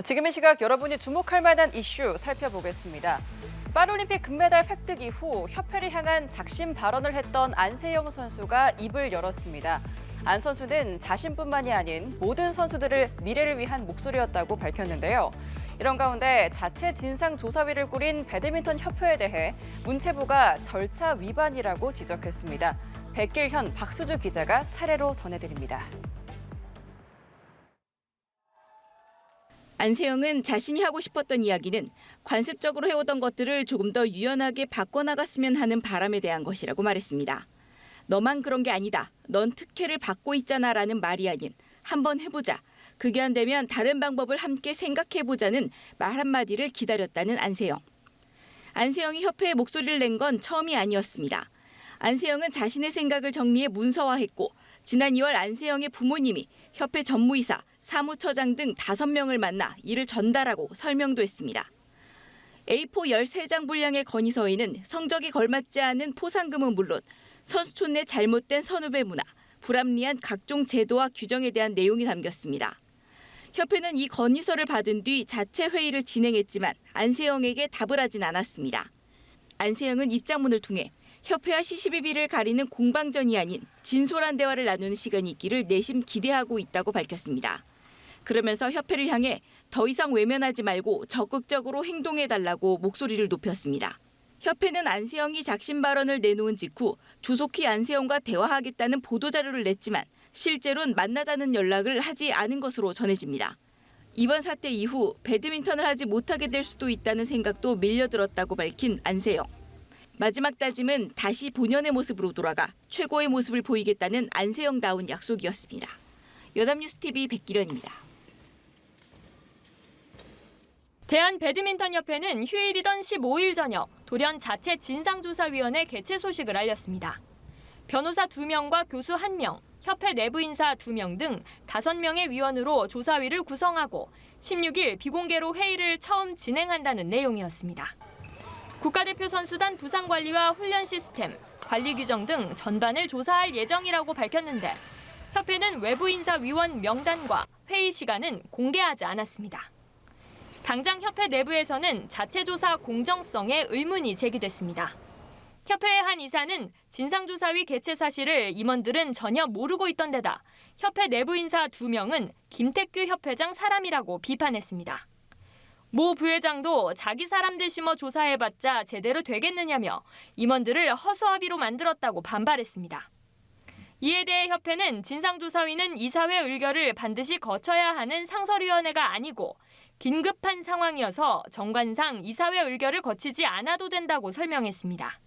지금 이 시각 여러분이 주목할 만한 이슈 살펴보겠습니다. 파리올림픽 금메달 획득 이후 협회를 향한 작심 발언을 했던 안세영 선수가 입을 열었습니다. 안 선수는 자신뿐만이 아닌 모든 선수들을 미래를 위한 목소리였다고 밝혔는데요. 이런 가운데 자체 진상조사위를 꾸린 배드민턴 협회에 대해 문체부가 절차 위반이라고 지적했습니다. 백길현, 박수주 기자가 차례로 전해드립니다. 안세영은 자신이 하고 싶었던 이야기는 관습적으로 해오던 것들을 조금 더 유연하게 바꿔나갔으면 하는 바람에 대한 것이라고 말했습니다. 너만 그런 게 아니다. 넌 특혜를 받고 있잖아라는 말이 아닌 한번 해보자. 그게 안 되면 다른 방법을 함께 생각해보자는 말 한마디를 기다렸다는 안세영. 안세영이 협회에 목소리를 낸 건 처음이 아니었습니다. 안세영은 자신의 생각을 정리해 문서화했고 지난 2월 안세영의 부모님이 협회 전무이사, 사무처장 등 5명을 만나 이를 전달하고 설명도 했습니다. A4 13장 분량의 건의서에는 성적이 걸맞지 않은 포상금은 물론 선수촌 내 잘못된 선후배 문화, 불합리한 각종 제도와 규정에 대한 내용이 담겼습니다. 협회는 이 건의서를 받은 뒤 자체 회의를 진행했지만 안세영에게 답을 하진 않았습니다. 안세영은 입장문을 통해 협회와 시시비비를 가리는 공방전이 아닌 진솔한 대화를 나누는 시간이 있기를 내심 기대하고 있다고 밝혔습니다. 그러면서 협회를 향해 더 이상 외면하지 말고 적극적으로 행동해달라고 목소리를 높였습니다. 협회는 안세영이 작심 발언을 내놓은 직후 조속히 안세영과 대화하겠다는 보도자료를 냈지만 실제로는 만나자는 연락을 하지 않은 것으로 전해집니다. 이번 사태 이후 배드민턴을 하지 못하게 될 수도 있다는 생각도 밀려들었다고 밝힌 안세영. 마지막 다짐은 다시 본연의 모습으로 돌아가 최고의 모습을 보이겠다는 안세영다운 약속이었습니다. 연합뉴스TV 백기련입니다. 대한배드민턴협회는 휴일이던 15일 저녁 돌연 자체 진상조사위원회 개최 소식을 알렸습니다. 변호사 2명과 교수 1명, 협회 내부 인사 2명 등 5명의 위원으로 조사위를 구성하고 16일 비공개로 회의를 처음 진행한다는 내용이었습니다. 국가대표 선수단 부상관리와 훈련 시스템, 관리 규정 등 전반을 조사할 예정이라고 밝혔는데 협회는 외부 인사 위원 명단과 회의 시간은 공개하지 않았습니다. 당장 협회 내부에서는 자체 조사 공정성에 의문이 제기됐습니다. 협회의 한 이사는 진상조사위 개최 사실을 임원들은 전혀 모르고 있던 데다 협회 내부 인사 2명은 김태규 협회장 사람이라고 비판했습니다. 모 부회장도 자기 사람들 심어 조사해봤자 제대로 되겠느냐며 임원들을 허수아비로 만들었다고 반발했습니다. 이에 대해 협회는 진상조사위는 이사회 의결을 반드시 거쳐야 하는 상설위원회가 아니고 긴급한 상황이어서 정관상 이사회 의결을 거치지 않아도 된다고 설명했습니다.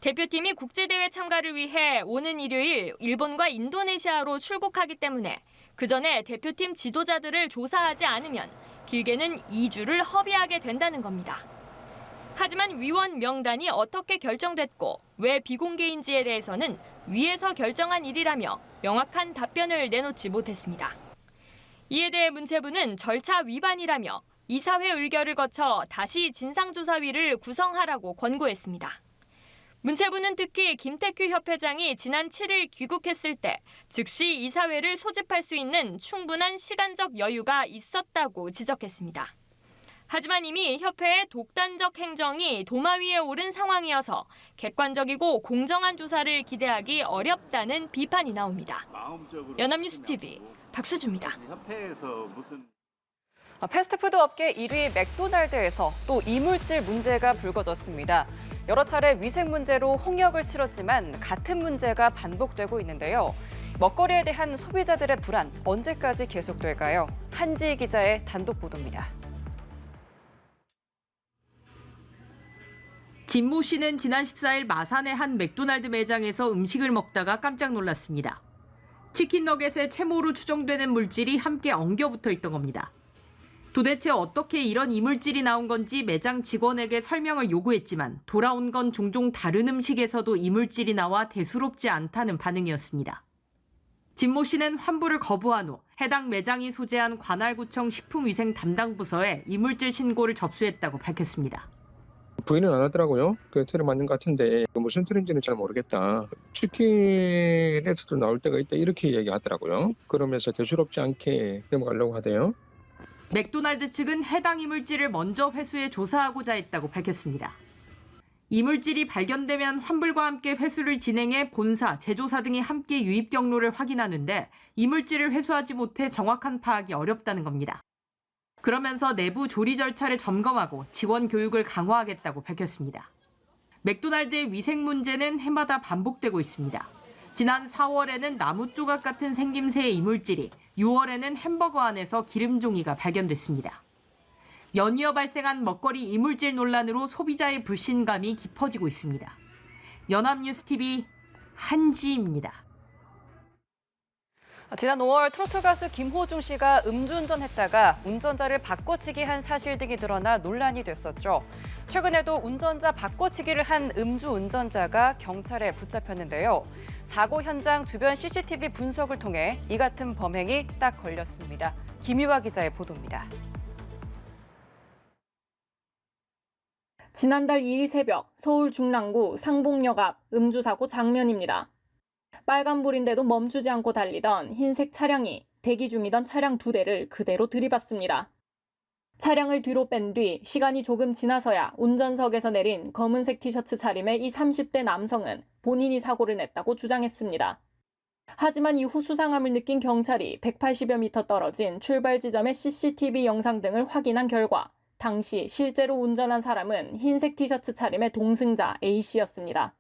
대표팀이 국제대회 참가를 위해 오는 일요일 일본과 인도네시아로 출국하기 때문에 그 전에 대표팀 지도자들을 조사하지 않으면 길게는 2주를 허비하게 된다는 겁니다. 하지만 위원 명단이 어떻게 결정됐고 왜 비공개인지에 대해서는 위에서 결정한 일이라며 명확한 답변을 내놓지 못했습니다. 이에 대해 문체부는 절차 위반이라며 이사회 의결을 거쳐 다시 진상조사위를 구성하라고 권고했습니다. 문체부는 특히 김태규 협회장이 지난 7일 귀국했을 때 즉시 이사회를 소집할 수 있는 충분한 시간적 여유가 있었다고 지적했습니다. 하지만 이미 협회의 독단적 행정이 도마 위에 오른 상황이어서 객관적이고 공정한 조사를 기대하기 어렵다는 비판이 나옵니다. 연합뉴스TV 박수주입니다. 패스트푸드 업계 1위 맥도날드에서 또 이물질 문제가 불거졌습니다. 여러 차례 위생 문제로 홍역을 치렀지만 같은 문제가 반복되고 있는데요. 먹거리에 대한 소비자들의 불안 언제까지 계속될까요? 한지희 기자의 단독 보도입니다. 진모 씨는 지난 14일 마산의 한 맥도날드 매장에서 음식을 먹다가 깜짝 놀랐습니다. 치킨 너겟에 채모로 추정되는 물질이 함께 엉겨붙어 있던 겁니다. 도대체 어떻게 이런 이물질이 나온 건지 매장 직원에게 설명을 요구했지만 돌아온 건 종종 다른 음식에서도 이물질이 나와 대수롭지 않다는 반응이었습니다. 진모 씨는 환불을 거부한 후 해당 매장이 소재한 관할구청 식품위생 담당 부서에 이물질 신고를 접수했다고 밝혔습니다. 부인은 안 하더라고요. 그 틀에 맞는 것 같은데 무슨 틀인지는 잘 모르겠다. 치킨에서도 나올 때가 있다 이렇게 얘기하더라고요. 그러면서 대수롭지 않게 넘어가려고 하대요. 맥도날드 측은 해당 이물질을 먼저 회수해 조사하고자 했다고 밝혔습니다. 이물질이 발견되면 환불과 함께 회수를 진행해 본사, 제조사 등이 함께 유입 경로를 확인하는데 이물질을 회수하지 못해 정확한 파악이 어렵다는 겁니다. 그러면서 내부 조리 절차를 점검하고 직원 교육을 강화하겠다고 밝혔습니다. 맥도날드의 위생 문제는 해마다 반복되고 있습니다. 지난 4월에는 나무 조각 같은 생김새의 이물질이, 6월에는 햄버거 안에서 기름 종이가 발견됐습니다. 연이어 발생한 먹거리 이물질 논란으로 소비자의 불신감이 깊어지고 있습니다. 연합뉴스TV 한지입니다. 지난 5월 트로트 가수 김호중 씨가 음주운전했다가 운전자를 바꿔치기 한 사실 등이 드러나 논란이 됐었죠. 최근에도 운전자 바꿔치기를 한 음주운전자가 경찰에 붙잡혔는데요. 사고 현장 주변 CCTV 분석을 통해 이 같은 범행이 딱 걸렸습니다. 김유화 기자의 보도입니다. 지난달 2일 새벽 서울 중랑구 상봉역 앞 음주사고 장면입니다. 빨간불인데도 멈추지 않고 달리던 흰색 차량이 대기 중이던 차량 2대를 그대로 들이받습니다. 차량을 뒤로 뺀 뒤 시간이 조금 지나서야 운전석에서 내린 검은색 티셔츠 차림의 이 30대 남성은 본인이 사고를 냈다고 주장했습니다. 하지만 이후 수상함을 느낀 경찰이 180여 미터 떨어진 출발 지점의 CCTV 영상 등을 확인한 결과 당시 실제로 운전한 사람은 흰색 티셔츠 차림의 동승자 A씨였습니다.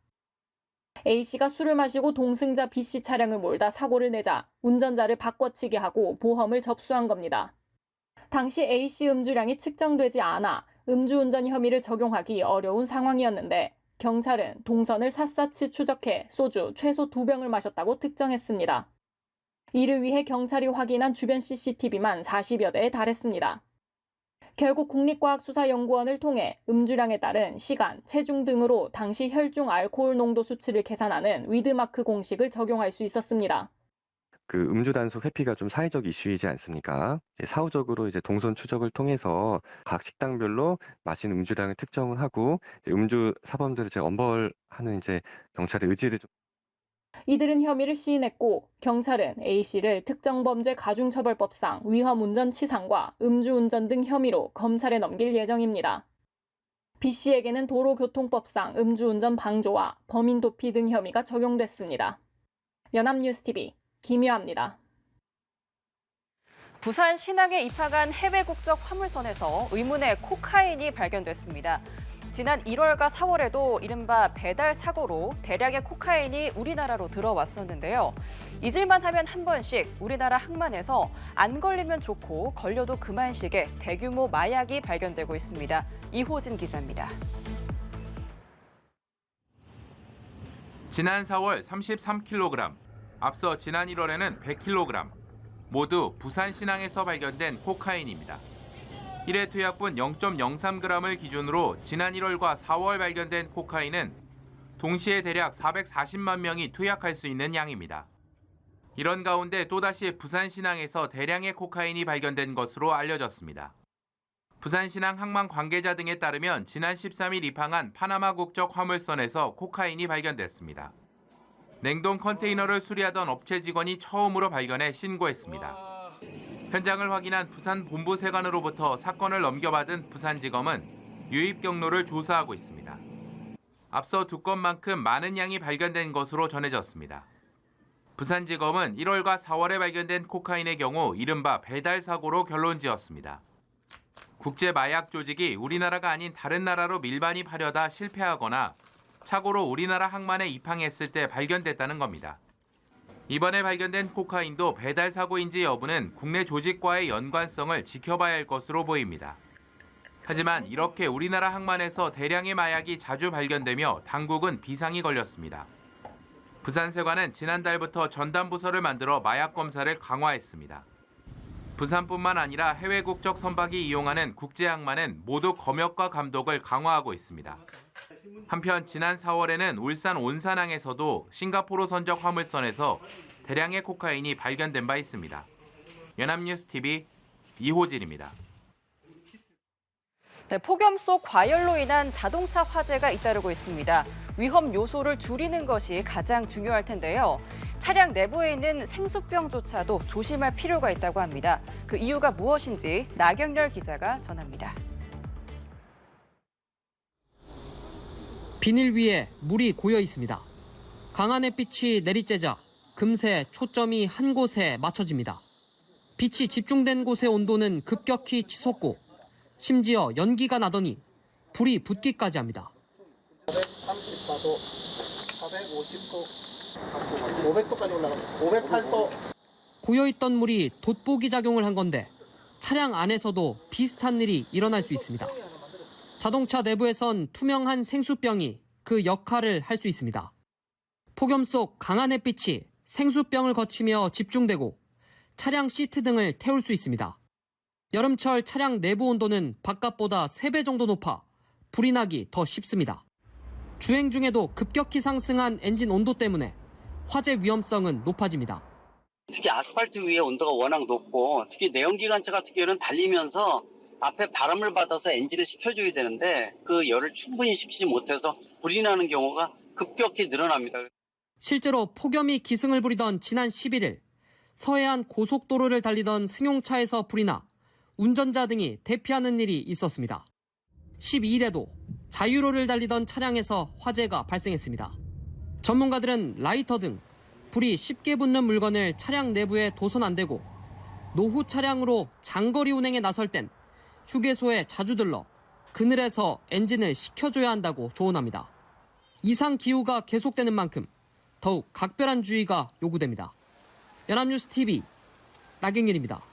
A씨가 술을 마시고 동승자 B씨 차량을 몰다 사고를 내자 운전자를 바꿔치기 하고 보험을 접수한 겁니다. 당시 A씨 음주량이 측정되지 않아 음주운전 혐의를 적용하기 어려운 상황이었는데 경찰은 동선을 샅샅이 추적해 소주 최소 2병을 마셨다고 특정했습니다. 이를 위해 경찰이 확인한 주변 CCTV만 40여 대에 달했습니다. 결국 국립과학수사연구원을 통해 음주량에 따른 시간, 체중 등으로 당시 혈중 알코올 농도 수치를 계산하는 위드마크 공식을 적용할 수 있었습니다. 그 음주 단속 회피가 좀 사회적 이슈이지 않습니까? 사후적으로 동선 추적을 통해서 각 식당별로 마신 음주량을 특정을 하고 음주 사범들을 엄벌하는 경찰의 의지를 좀. 이들은 혐의를 시인했고 경찰은 A씨를 특정범죄 가중처벌법상 위험운전치상과 음주운전 등 혐의로 검찰에 넘길 예정입니다. B씨에게는 도로교통법상 음주운전 방조와 범인 도피 등 혐의가 적용됐습니다. 연합뉴스TV 김유아입니다. 부산 신항에 입항한 해외 국적 화물선에서 의문의 코카인이 발견됐습니다. 지난 1월과 4월에도 이른바 배달 사고로 대량의 코카인이 우리나라로 들어왔었는데요. 잊을만 하면 한 번씩 우리나라 항만에서 안 걸리면 좋고 걸려도 그만식의 대규모 마약이 발견되고 있습니다. 이호진 기자입니다. 지난 4월 33kg, 앞서 지난 1월에는 100kg, 모두 부산 신항에서 발견된 코카인입니다. 1회 투약분 0.03g을 기준으로 지난 1월과 4월 발견된 코카인은 동시에 대략 440만 명이 투약할 수 있는 양입니다. 이런 가운데 또다시 부산신항에서 대량의 코카인이 발견된 것으로 알려졌습니다. 부산신항 항만 관계자 등에 따르면 지난 13일 입항한 파나마 국적 화물선에서 코카인이 발견됐습니다. 냉동 컨테이너를 수리하던 업체 직원이 처음으로 발견해 신고했습니다. 현장을 확인한 부산 본부 세관으로부터 사건을 넘겨받은 부산지검은 유입 경로를 조사하고 있습니다. 앞서 두 건만큼 많은 양이 발견된 것으로 전해졌습니다. 부산지검은 1월과 4월에 발견된 코카인의 경우 이른바 배달 사고로 결론지었습니다. 국제 마약 조직이 우리나라가 아닌 다른 나라로 밀반입하려다 실패하거나 착오로 우리나라 항만에 입항했을 때 발견됐다는 겁니다. 이번에 발견된 코카인도 배달 사고인지 여부는 국내 조직과의 연관성을 지켜봐야 할 것으로 보입니다. 하지만 이렇게 우리나라 항만에서 대량의 마약이 자주 발견되며 당국은 비상이 걸렸습니다. 부산세관은 지난달부터 전담부서를 만들어 마약 검사를 강화했습니다. 부산뿐만 아니라 해외 국적 선박이 이용하는 국제항만은 모두 검역과 감독을 강화하고 있습니다. 한편 지난 4월에는 울산 온산항에서도 싱가포르 선적 화물선에서 대량의 코카인이 발견된 바 있습니다. 연합뉴스TV 이호진입니다. 네, 폭염 속 과열로 인한 자동차 화재가 잇따르고 있습니다. 위험 요소를 줄이는 것이 가장 중요할 텐데요. 차량 내부에 있는 생수병조차도 조심할 필요가 있다고 합니다. 그 이유가 무엇인지 나경렬 기자가 전합니다. 비닐 위에 물이 고여 있습니다. 강한 햇빛이 내리쬐자 금세 초점이 한 곳에 맞춰집니다. 빛이 집중된 곳의 온도는 급격히 치솟고 심지어 연기가 나더니 불이 붙기까지 합니다. 434도, 450도, 500도까지 올라갑니다. 508도. 고여있던 물이 돋보기 작용을 한 건데 차량 안에서도 비슷한 일이 일어날 수 있습니다. 자동차 내부에선 투명한 생수병이 그 역할을 할 수 있습니다. 폭염 속 강한 햇빛이 생수병을 거치며 집중되고 차량 시트 등을 태울 수 있습니다. 여름철 차량 내부 온도는 바깥보다 3배 정도 높아 불이 나기 더 쉽습니다. 주행 중에도 급격히 상승한 엔진 온도 때문에 화재 위험성은 높아집니다. 특히 아스팔트 위에 온도가 워낙 높고 특히 내연기관차 같은 경우는 달리면서 앞에 바람을 받아서 엔진을 식혀줘야 되는데 그 열을 충분히 식히지 못해서 불이 나는 경우가 급격히 늘어납니다. 실제로 폭염이 기승을 부리던 지난 11일 서해안 고속도로를 달리던 승용차에서 불이 나 운전자 등이 대피하는 일이 있었습니다. 12일에도 자유로를 달리던 차량에서 화재가 발생했습니다. 전문가들은 라이터 등 불이 쉽게 붙는 물건을 차량 내부에 둬선 안 되고 노후 차량으로 장거리 운행에 나설 땐 휴게소에 자주 들러 그늘에서 엔진을 식혀줘야 한다고 조언합니다. 이상 기후가 계속되는 만큼 더욱 각별한 주의가 요구됩니다. 연합뉴스 TV 나경렬입니다.